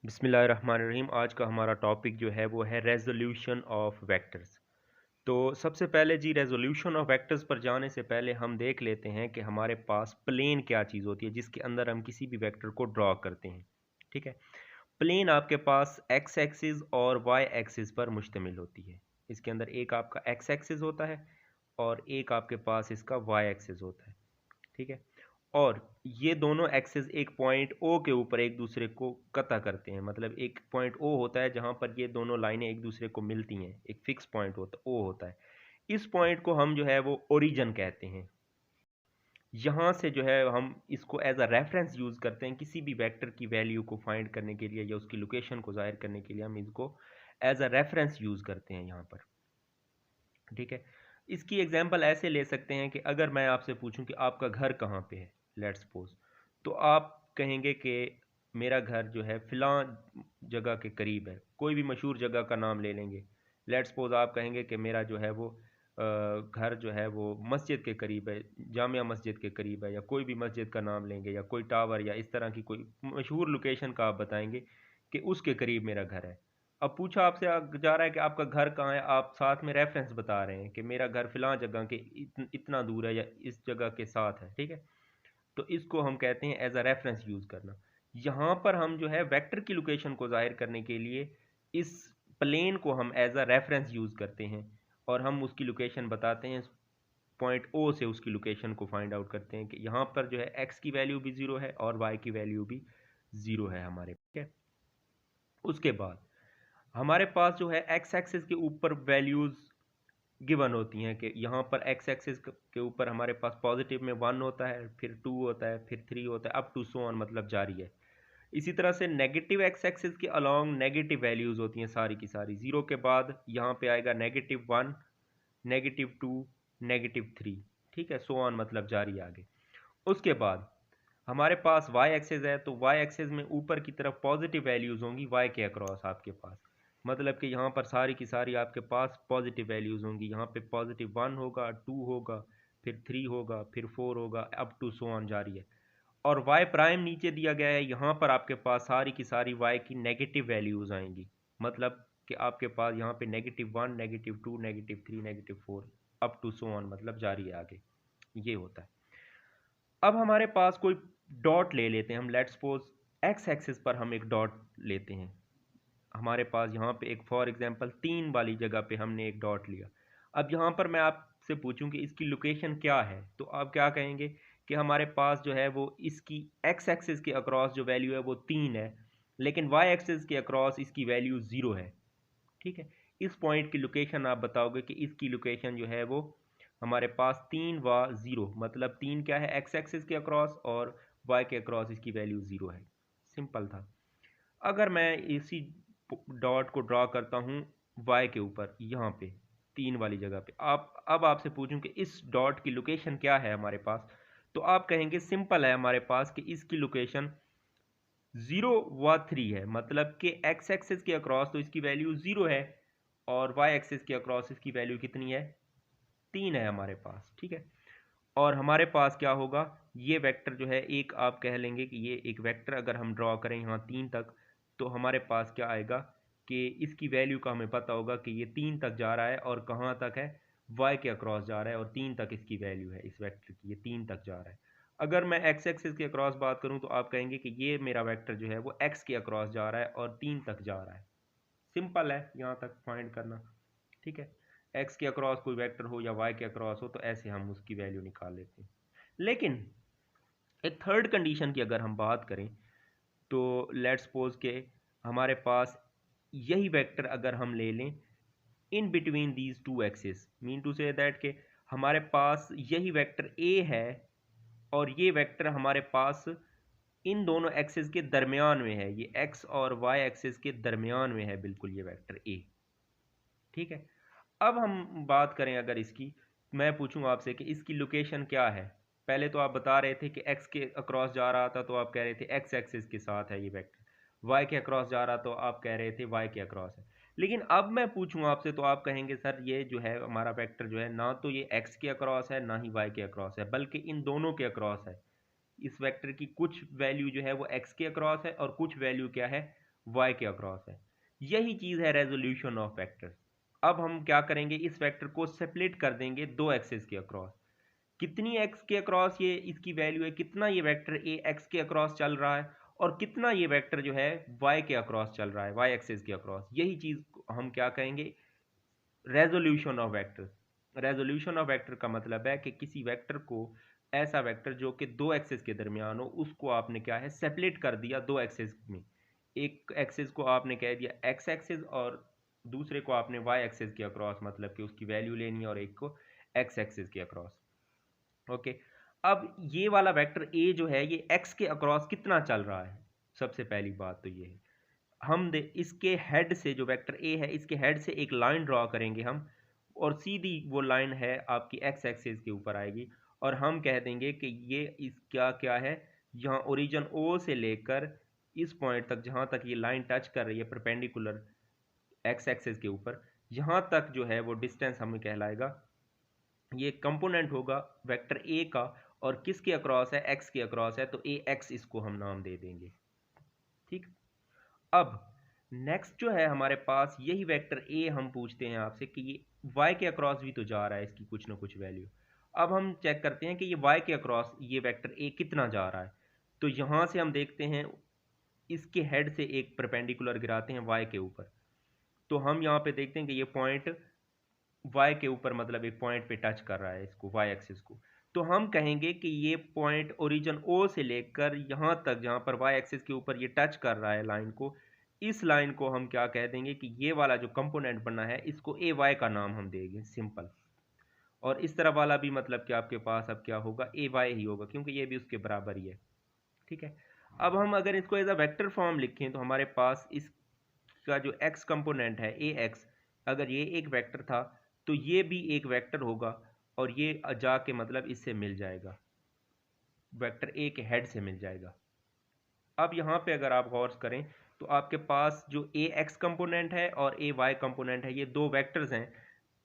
बिस्मिल्लाहिर्रहमानिर्रहीम। आज का हमारा टॉपिक जो है वो है रेजोल्यूशन ऑफ वेक्टर्स। तो सबसे पहले जी रेजोल्यूशन ऑफ वेक्टर्स पर जाने से पहले हम देख लेते हैं कि हमारे पास प्लेन क्या चीज़ होती है जिसके अंदर हम किसी भी वेक्टर को ड्रॉ करते हैं। ठीक है, प्लेन आपके पास एक्स एक्सिस और वाई एक्सिस पर मुश्तमिल होती है। इसके अंदर एक आपका एक्स एक्सिस होता है और एक आपके पास इसका वाई एक्सिस होता है। ठीक है, और ये दोनों एक्सिस एक पॉइंट ओ के ऊपर एक दूसरे को कता करते हैं। मतलब एक पॉइंट ओ होता है जहां पर ये दोनों लाइनें एक दूसरे को मिलती हैं, एक फिक्स पॉइंट होता ओ होता है। इस पॉइंट को हम जो है वो ओरिजिन कहते हैं। यहाँ से जो है हम इसको एज अ रेफरेंस यूज़ करते हैं किसी भी वेक्टर की वैल्यू को फाइंड करने के लिए या उसकी लोकेशन को जाहिर करने के लिए हम इसको एज अ रेफरेंस यूज़ करते हैं यहाँ पर। ठीक है, इसकी एग्जांपल ऐसे ले सकते हैं कि अगर मैं आपसे पूछूं कि आपका घर कहाँ पे है, लेट्स सपोज, तो आप कहेंगे कि मेरा घर जो है फ़िलाँ जगह के करीब है। कोई भी मशहूर जगह का नाम ले लेंगे। लेट्स सपोज आप कहेंगे कि मेरा जो है वो घर जो है वो मस्जिद के करीब है, जामिया मस्जिद के करीब है, या कोई भी मस्जिद का नाम लेंगे या कोई टावर या इस तरह की कोई मशहूर लोकेशन का आप बताएंगे कि उसके करीब मेरा घर है। अब पूछा आपसे जा रहा है कि आपका घर कहाँ है, आप साथ में रेफरेंस बता रहे हैं कि मेरा घर फ़िलाँ जगह के इतना दूर है या इस जगह के साथ है। ठीक है, तो इसको हम कहते हैं एज अ रेफरेंस यूज़ करना। यहाँ पर हम जो है वेक्टर की लोकेशन को जाहिर करने के लिए इस प्लेन को हम एज अ रेफरेंस यूज़ करते हैं और हम उसकी लोकेशन बताते हैं। पॉइंट ओ से उसकी लोकेशन को फाइंड आउट करते हैं कि यहाँ पर जो है एक्स की वैल्यू भी ज़ीरो है और वाई की वैल्यू भी ज़ीरो है हमारे। ठीक है, उसके बाद हमारे पास जो है एक्स एक्सिस के ऊपर वैल्यूज़ गिवन होती हैं कि यहाँ पर एक्स एक्सिस के ऊपर हमारे पास पॉजिटिव में 1 होता है, फिर 2 होता है, फिर 3 होता है, अप टू सो ऑन, मतलब जारी है। इसी तरह से नेगेटिव एक्स एक्सिस के अलोंग नेगेटिव वैल्यूज़ होती हैं सारी की सारी। ज़ीरो के बाद यहाँ पे आएगा -1, -2, -3। ठीक है, सो ऑन मतलब जारी आगे। उसके बाद हमारे पास वाई एक्सिस है, तो वाई एक्सिस में ऊपर की तरफ पॉजिटिव वैल्यूज़ होंगी वाई के अक्रॉस आपके पास। मतलब कि यहाँ पर सारी की सारी आपके पास पॉजिटिव वैल्यूज़ होंगी। यहाँ पे +1 होगा, 2 होगा, फिर 3 होगा, फिर 4 होगा, अप टू सो ऑन जारी है। और वाई प्राइम नीचे दिया गया है, यहाँ पर आपके पास सारी की सारी वाई की नेगेटिव वैल्यूज़ आएंगी। मतलब कि आपके पास यहाँ पे -1, -2, -3, -4, अप टू सो ऑन मतलब जारी है आगे। ये होता है। अब हमारे पास कोई डॉट ले लेते हैं हम। लेट्स सपोज एक्स एक्सिस पर हम एक डॉट लेते हैं। हमारे पास यहाँ पे एक फॉर एग्जांपल 3 वाली जगह पे हमने एक डॉट लिया। अब यहाँ पर मैं आपसे पूछूं कि इसकी लोकेशन क्या है, तो आप क्या कहेंगे कि हमारे पास जो है वो इसकी एक्स एक्सिस के अक्रॉस जो वैल्यू है वो 3 है, लेकिन वाई एक्सिस के अक्रॉस इसकी वैल्यू 0 है। ठीक है, इस पॉइंट की लोकेशन आप बताओगे कि इसकी लोकेशन जो है वो हमारे पास 3 व 0, मतलब 3 क्या है एक्स एक्सिस के अक्रॉस और वाई के अक्रॉस इसकी वैल्यू 0 है। सिंपल था। अगर मैं इसी डॉट को ड्रॉ करता हूँ वाई के ऊपर, यहाँ पे 3 वाली जगह पे, आप अब आपसे पूछूं कि इस डॉट की लोकेशन क्या है हमारे पास, तो आप कहेंगे सिंपल है हमारे पास कि इसकी लोकेशन 0 व 3 है। मतलब कि एक्स एक्सिस के अक्रॉस तो इसकी वैल्यू 0 है और वाई एक्सिस के अक्रॉस इसकी वैल्यू कितनी है, 3 है हमारे पास। ठीक है, और हमारे पास क्या होगा, ये वेक्टर जो है एक आप कह लेंगे कि ये एक वेक्टर अगर हम ड्रॉ करें यहाँ 3 तक, तो हमारे पास क्या आएगा कि इसकी वैल्यू का हमें पता होगा कि ये 3 तक जा रहा है और कहाँ तक है, वाई के अक्रॉस जा रहा है और 3 तक इसकी वैल्यू है इस वेक्टर की, ये 3 तक जा रहा है। अगर मैं एक्स एक्सिस के अक्रॉस बात करूँ तो आप कहेंगे कि ये मेरा वेक्टर जो है वो एक्स के अक्रॉस जा रहा है और 3 तक जा रहा है। सिंपल है यहाँ तक फाइंड करना। ठीक है, एक्स के अक्रॉस कोई वेक्टर हो या वाई के अक्रॉस हो तो ऐसे हम उसकी वैल्यू निकाल लेते हैं। लेकिन एक थर्ड कंडीशन की अगर हम बात करें, तो लेट्स सपोज के हमारे पास यही वेक्टर अगर हम ले लें in between these two axis, mean to say that के हमारे पास यही वेक्टर ए है और ये वेक्टर हमारे पास इन दोनों एक्सिस के दरमियान में है, ये एक्स और वाई एक्सिस के दरमियान में है बिल्कुल ये वेक्टर ए। ठीक है, अब हम बात करें अगर इसकी, मैं पूछूं आपसे कि इसकी लोकेशन क्या है। पहले तो आप बता रहे थे कि एक्स के अक्रॉस जा रहा था तो आप कह रहे थे एक्स एक्सिस के साथ है ये वेक्टर, वाई के अक्रॉस जा रहा तो आप कह रहे थे वाई के अक्रॉस है। लेकिन अब मैं पूछूं आपसे तो आप कहेंगे सर ये जो है हमारा वेक्टर जो है ना तो ये एक्स के अक्रॉस है ना ही वाई के अक्रॉस है, बल्कि इन दोनों के अक्रॉस है। इस वेक्टर की कुछ वैल्यू जो है वो एक्स के अक्रॉस है और कुछ वैल्यू क्या है, वाई के अक्रॉस है। यही चीज़ है रेजोल्यूशन ऑफ वेक्टर्स। अब हम क्या करेंगे, इस वेक्टर को सेपरेट कर देंगे दो एक्सेस के अक्रॉस। कितनी एक्स के अक्रॉस ये इसकी वैल्यू है, कितना ये वेक्टर ए एक्स के अक्रॉस चल रहा है और कितना ये वेक्टर जो है वाई के अक्रॉस चल रहा है, वाई एक्सेस के अक्रॉस। यही चीज़ हम क्या कहेंगे, resolution of vector. Resolution of vector का मतलब है कि किसी वेक्टर को, ऐसा वेक्टर जो कि दो एक्सेस के दरमियान हो, उसको आपने क्या है सेपरेट कर दिया दो एक्सेस में। एक एक्सेस को आपने कह दिया एक्स एक्सेस और दूसरे को आपने वाई एक्सेस के अक्रॉस, मतलब कि उसकी वैल्यू लेनी है, और एक को एक्स एक्सेस के अक्रॉस। ओके, अब ये वाला वेक्टर ए जो है ये एक्स के अक्रॉस कितना चल रहा है। सबसे पहली बात तो ये है, हम इसके हेड से, जो वेक्टर ए है इसके हेड से एक लाइन ड्रॉ करेंगे हम, और सीधी वो लाइन है आपकी एक्स एक्सिस के ऊपर आएगी, और हम कह देंगे कि ये इस क्या क्या है, यहाँ ओरिजिन ओ से लेकर इस पॉइंट तक जहाँ तक ये लाइन टच कर रही है परपेंडिकुलर एक्स एक्सिस के ऊपर, यहाँ तक जो है वो डिस्टेंस हमें कहलाएगा, ये कंपोनेंट होगा वेक्टर ए का, और किसके अक्रॉस है, एक्स के अक्रॉस है, तो ए एक्स इसको हम नाम दे देंगे। ठीक, अब नेक्स्ट जो है हमारे पास यही वेक्टर ए, हम पूछते हैं आपसे कि ये y के अक्रॉस भी तो जा रहा है इसकी कुछ ना कुछ वैल्यू। अब हम चेक करते हैं कि ये y के अक्रॉस ये वेक्टर ए कितना जा रहा है। तो यहाँ से हम देखते हैं इसके हेड से एक परपेंडिकुलर गिराते हैं y के ऊपर, तो हम यहाँ पे देखते हैं कि ये पॉइंट y के ऊपर, मतलब एक पॉइंट पे टच कर रहा है इसको, y एक्सिस को। तो हम कहेंगे कि ये पॉइंट ओरिजिन o से लेकर यहाँ तक जहाँ पर y एक्सिस के ऊपर ये टच कर रहा है लाइन को, इस लाइन को हम क्या कह देंगे कि ये वाला जो कंपोनेंट बना है इसको ए वाई का नाम हम देंगे, सिंपल। और इस तरफ वाला भी मतलब कि आपके पास अब क्या होगा, ए वाई ही होगा, क्योंकि ये भी उसके बराबर ही है। ठीक है, अब हम अगर इसको एज अ वेक्टर फॉर्म लिखें तो हमारे पास इसका जो एक्स कंपोनेंट है ए एक्स, अगर ये एक वेक्टर था तो ये भी एक वेक्टर होगा, और ये जाके मतलब इससे मिल जाएगा, वेक्टर ए के हेड से मिल जाएगा। अब यहाँ पे अगर आप गौर करें तो आपके पास जो ए एक्स कंपोनेंट है और ए वाई कंपोनेंट है, ये दो वेक्टर्स हैं।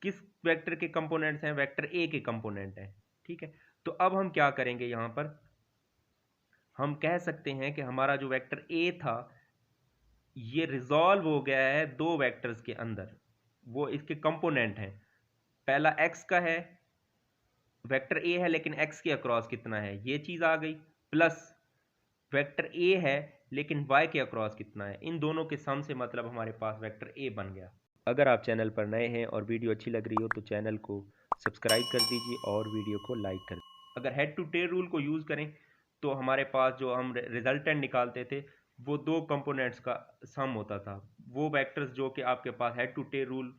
किस वेक्टर के कंपोनेंट्स हैं, वेक्टर ए के कंपोनेंट हैं। ठीक है, तो अब हम क्या करेंगे, यहाँ पर हम कह सकते हैं कि हमारा जो वेक्टर ए था ये रिजॉल्व हो गया है दो वेक्टर्स के अंदर, वो इसके कंपोनेंट हैं। पहला एक्स का है, वेक्टर ए है लेकिन एक्स के अक्रॉस कितना है, ये चीज़ आ गई, प्लस वेक्टर ए है लेकिन y के अक्रॉस कितना है, इन दोनों के सम से मतलब हमारे पास वेक्टर ए बन गया। अगर आप चैनल पर नए हैं और वीडियो अच्छी लग रही हो तो चैनल को सब्सक्राइब कर दीजिए और वीडियो को लाइक कर दीजिए। अगर हेड टू टेल रूल को यूज़ करें तो हमारे पास जो हम रिजल्टेंट निकालते थे वो दो कंपोनेंट्स का सम होता था। वो वेक्टर्स जो कि आपके पास हेड टू टेल रूल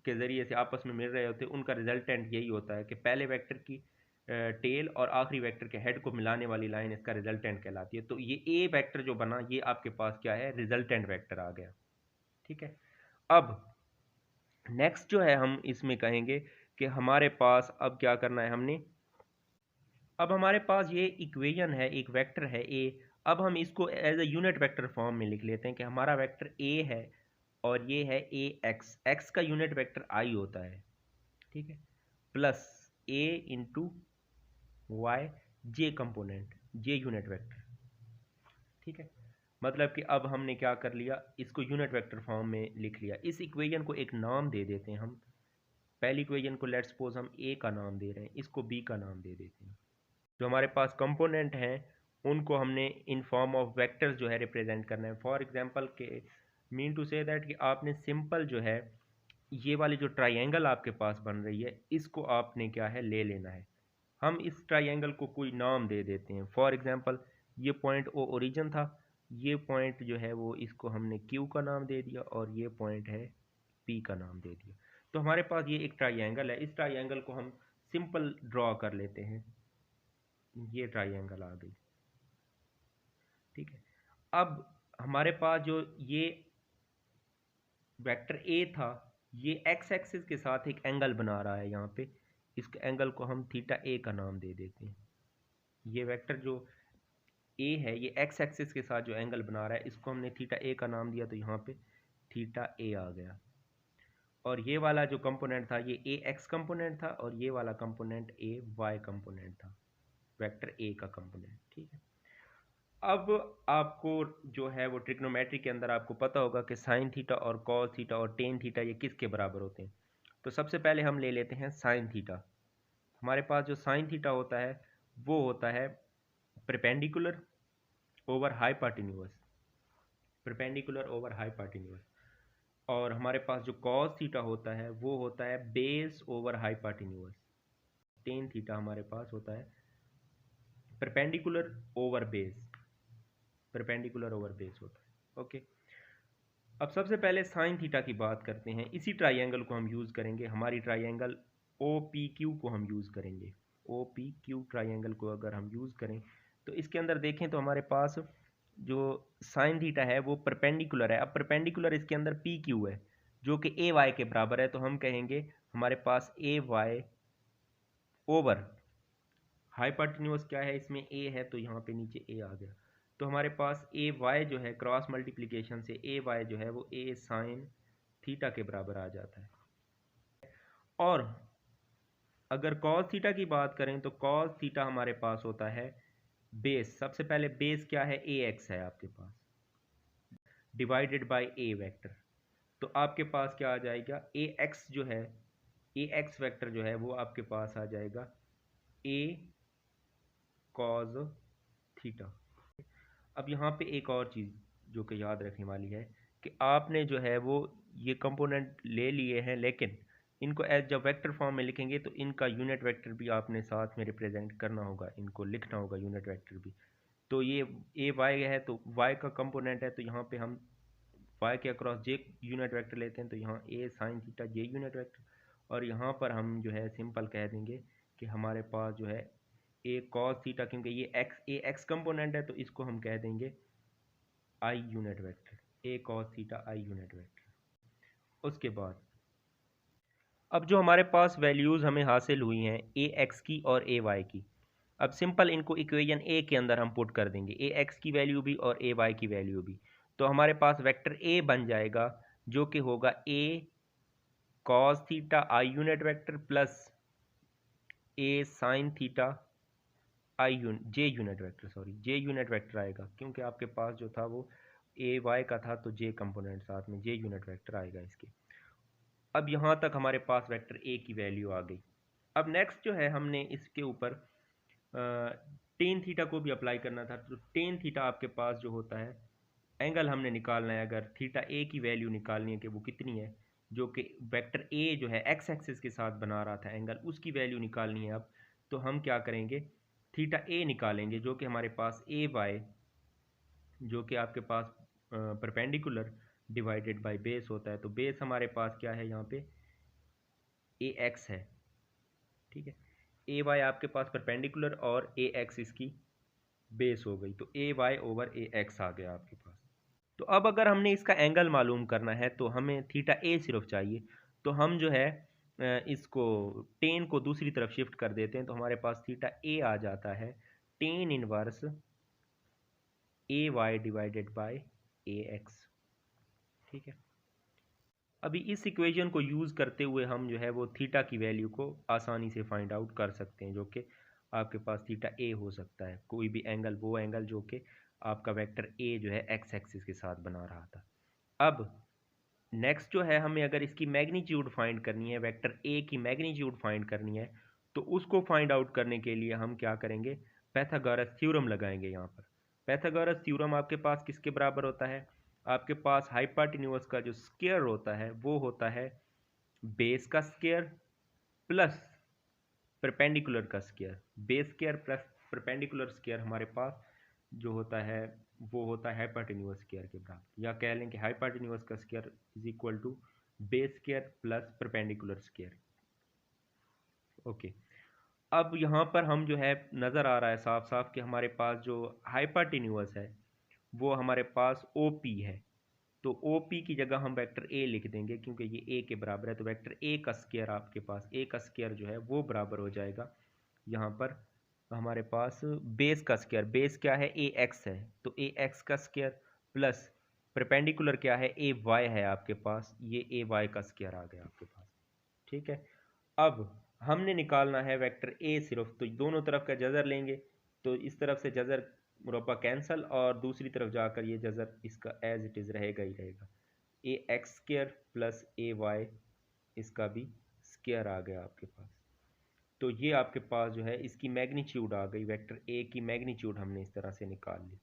के ज़रिए से आपस में मिल रहे होते, उनका रिजल्टेंट यही होता है कि पहले वेक्टर की टेल और आखिरी वेक्टर के हेड को मिलाने वाली लाइन इसका रिजल्टेंट कहलाती है। तो ये ए वेक्टर जो बना ये आपके पास क्या है, रिजल्टेंट वेक्टर आ गया। ठीक है, अब नेक्स्ट जो है हम इसमें कहेंगे कि हमारे पास अब क्या करना है हमने, अब हमारे पास ये इक्वेशन है, एक वेक्टर है ए। अब हम इसको as a unit vector form में लिख लेते हैं कि हमारा वेक्टर ए है और ये है ए एक्स, एक्स का यूनिट वेक्टर आई होता है। ठीक है, प्लस ए इंटू वाई जे कंपोनेंट, जे यूनिट वेक्टर। ठीक है, मतलब कि अब हमने क्या कर लिया, इसको यूनिट वेक्टर फॉर्म में लिख लिया। इस इक्वेशन को एक नाम दे देते हैं हम। पहली इक्वेशन को लेट्स सपोज हम ए का नाम दे रहे हैं, इसको बी का नाम दे देते हैं। जो हमारे पास कंपोनेंट हैं उनको हमने इन फॉर्म ऑफ वेक्टर्स जो है रिप्रेजेंट करना है। फॉर एग्जांपल के मीन टू से दैट कि आपने सिंपल जो है ये वाली जो ट्राइंगल आपके पास बन रही है इसको आपने क्या है ले लेना है। हम इस ट्राइंगल को कोई नाम दे देते हैं। फॉर एग्जांपल ये पॉइंट ओ ओरिजिन था, ये पॉइंट जो है वो इसको हमने क्यू का नाम दे दिया, और ये पॉइंट है पी का नाम दे दिया। तो हमारे पास ये एक ट्राइंगल है, इस ट्राइंगल को हम सिंपल ड्रॉ कर लेते हैं। ये ट्राइंगल आ गई। ठीक है, अब हमारे पास जो ये वेक्टर ए था ये एक्स एक्सिस के साथ एक एंगल बना रहा है यहाँ पे, इस एंगल को हम थीटा ए का नाम दे देते हैं। ये वेक्टर जो ए है ये एक्स एक्सिस के साथ जो एंगल बना रहा है इसको हमने थीटा ए का नाम दिया, तो यहाँ पे थीटा ए आ गया। और ये वाला जो कंपोनेंट था ये ए एक्स कंपोनेंट था, और ये वाला कंपोनेंट ए वाई कंपोनेंट था, वेक्टर ए का कंपोनेंट। ठीक है, अब आपको जो है वो ट्रिग्नोमेट्री के अंदर आपको पता होगा कि साइन थीटा और कॉस थीटा और टेन थीटा ये किसके बराबर होते हैं। तो सबसे पहले हम ले लेते हैं साइन थीटा। हमारे पास जो साइन थीटा होता है वो होता है perpendicular over hypotenuse, perpendicular over hypotenuse. और हमारे पास जो कॉस थीटा होता है वो होता है base over hypotenuse. Tan theta हमारे पास होता है perpendicular over base, perpendicular over base होता है। ओके, अब सबसे पहले साइन थीटा की बात करते हैं। इसी ट्राइंगल को हम यूज़ करेंगे, हमारी ट्राइंगल ओ पी क्यू को हम यूज़ करेंगे। ओ पी क्यू ट्राइंगल को अगर हम यूज़ करें तो इसके अंदर देखें तो हमारे पास जो साइन थीटा है वो परपेंडिकुलर है। अब परपेंडिकुलर इसके अंदर पी क्यू है जो कि ए वाई के बराबर है, तो हम कहेंगे हमारे पास ए वाई ओवर हाइपोटेन्यूज क्या है, इसमें ए है तो यहाँ पे नीचे ए आ गया। तो हमारे पास ए वाई जो है क्रॉस मल्टीप्लिकेशन से ए वाई जो है वो ए साइन थीटा के बराबर आ जाता है। और अगर कॉस थीटा की बात करें तो कॉस थीटा हमारे पास होता है बेस। सबसे पहले बेस क्या है, ए एक्स है आपके पास, डिवाइडेड बाय ए वेक्टर। तो आपके पास क्या आ जाएगा, ए एक्स जो है, ए एक्स वेक्टर जो है वो आपके पास आ जाएगा ए कॉज थीटा। अब यहाँ पे एक और चीज़ जो कि याद रखने वाली है कि आपने जो है वो ये कंपोनेंट ले लिए हैं, लेकिन इनको एज जब वेक्टर फॉर्म में लिखेंगे तो इनका यूनिट वेक्टर भी आपने साथ में रिप्रेजेंट करना होगा, इनको लिखना होगा यूनिट वेक्टर भी। तो ये ए वाई है तो वाई का कंपोनेंट है, तो यहाँ पे हम वाई के अक्रॉस जे यूनिट वेक्टर लेते हैं, तो यहाँ ए sine theta J unit vector. और यहाँ पर हम जो है सिंपल कह देंगे कि हमारे पास जो है ए कॉस थीटा, क्योंकि ये एक्स ए एक्स कंपोनेंट है तो इसको हम कह देंगे आई unit vector, A cos theta I unit vector. उसके बाद अब जो हमारे पास वैल्यूज़ हमें हासिल हुई हैं ए एक्स की और ए वाई की, अब सिंपल इनको इक्वेशन ए के अंदर हम पुट कर देंगे, ए एक्स की वैल्यू भी और ए वाई की वैल्यू भी। तो हमारे पास वेक्टर ए बन जाएगा जो कि होगा A cos theta I unit vector plus A sine theta J unit vector, sorry J unit vector आएगा, क्योंकि आपके पास जो था वो ए वाई का था तो जे कंपोनेंट साथ में जे यूनिट वेक्टर आएगा इसके। अब यहाँ तक हमारे पास वेक्टर ए की वैल्यू आ गई। अब नेक्स्ट जो है हमने इसके ऊपर टेन थीटा को भी अप्लाई करना था। तो टेन थीटा आपके पास जो होता है, एंगल हमने निकालना है, अगर थीटा ए की वैल्यू निकालनी है कि वो कितनी है, जो कि वेक्टर ए जो है एक्स एक्सिस के साथ बना रहा था एंगल, उसकी वैल्यू निकालनी है। अब तो हम क्या करेंगे, थीटा ए निकालेंगे जो कि हमारे पास ए वाई जो कि आपके पास परपेंडिकुलर डिवाइडेड बाय बेस होता है। तो बेस हमारे पास क्या है यहाँ पे, ए एक्स है, ठीक है। ए वाई आपके पास परपेंडिकुलर और ए एक्स इसकी बेस हो गई, तो ए वाई ओवर ए एक्स आ गया आपके पास। तो अब अगर हमने इसका एंगल मालूम करना है तो हमें थीटा ए सिर्फ चाहिए। तो हम जो है इसको टेन को दूसरी तरफ शिफ्ट कर देते हैं, तो हमारे पास थीटा ए आ जाता है tan inverse A Y divided by A X, ठीक है। अभी इस इक्वेशन को यूज़ करते हुए हम जो है वो थीटा की वैल्यू को आसानी से फाइंड आउट कर सकते हैं, जो कि आपके पास थीटा ए हो सकता है, कोई भी एंगल, वो एंगल जो कि आपका वेक्टर ए जो है एक्स एक्सिस के साथ बना रहा था। अब नेक्स्ट जो है हमें अगर इसकी मैग्नीट्यूड फाइंड करनी है, वेक्टर ए की मैग्नीट्यूड फाइंड करनी है, तो उसको फाइंड आउट करने के लिए हम क्या करेंगे, पैथागोरस थ्योरम लगाएंगे यहाँ पर। पैथागोरस थ्योरम आपके पास किसके बराबर होता है, आपके पास हाइपोटेन्यूज का जो स्क्वायर होता है वो होता है बेस का स्क्वायर प्लस परपेंडिकुलर का square. Base square plus perpendicular square हमारे पास जो होता है वो होता है हाइपोटेन्यूज स्क्वायर के बराबर, या कह लें कि हाइपोटेन्यूज का square is equal to base square plus perpendicular square. Okay, अब यहाँ पर हम जो है नज़र आ रहा है साफ साफ कि हमारे पास जो हाइपोटेन्यूज है वो हमारे पास ओ पी है। तो ओ पी की जगह हम वेक्टर ए लिख देंगे क्योंकि ये ए के बराबर है, तो वेक्टर ए का स्क्वायर आपके पास, ए का स्क्वायर जो है वो बराबर हो जाएगा यहाँ पर हमारे पास बेस का स्क्वायर। बेस क्या है, ए एक्स है, तो ए एक्स का स्क्वायर प्लस परपेंडिकुलर क्या है, ए वाई है आपके पास, ये ए वाई का स्क्वायर आ गया आपके पास, ठीक है। अब हमने निकालना है वेक्टर ए सिर्फ, तो दोनों तरफ का जजर लेंगे, तो इस तरफ से जजर मुरब्बा कैंसल और दूसरी तरफ जाकर ये जज़र इसका एज इट इज़ रहेगा ही रहेगा। ए एक्स स्क्र प्लस ए वाई, इसका भी स्क्र आ गया आपके पास। तो ये आपके पास जो है इसकी मैग्नीट्यूड आ गई, वेक्टर ए की मैग्नीट्यूड हमने इस तरह से निकाल ली।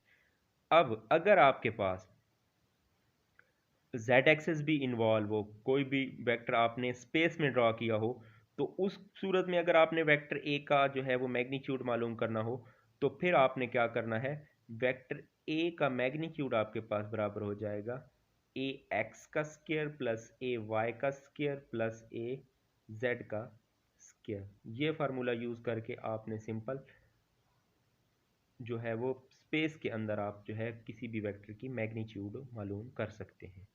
अब अगर आपके पास जेड एक्सेस भी इन्वॉल्व हो, कोई भी वेक्टर आपने स्पेस में ड्रॉ किया हो, तो उस सूरत में अगर आपने वेक्टर ए का जो है वो मैग्नीट्यूड मालूम करना हो, तो फिर आपने क्या करना है, वेक्टर ए का मैग्नीट्यूड आपके पास बराबर हो जाएगा ए एक्स का स्क्वायर प्लस ए वाई का स्क्वायर प्लस ए जेड का स्क्वायर। ये फार्मूला यूज़ करके आपने सिंपल जो है वो स्पेस के अंदर आप जो है किसी भी वेक्टर की मैग्नीट्यूड मालूम कर सकते हैं।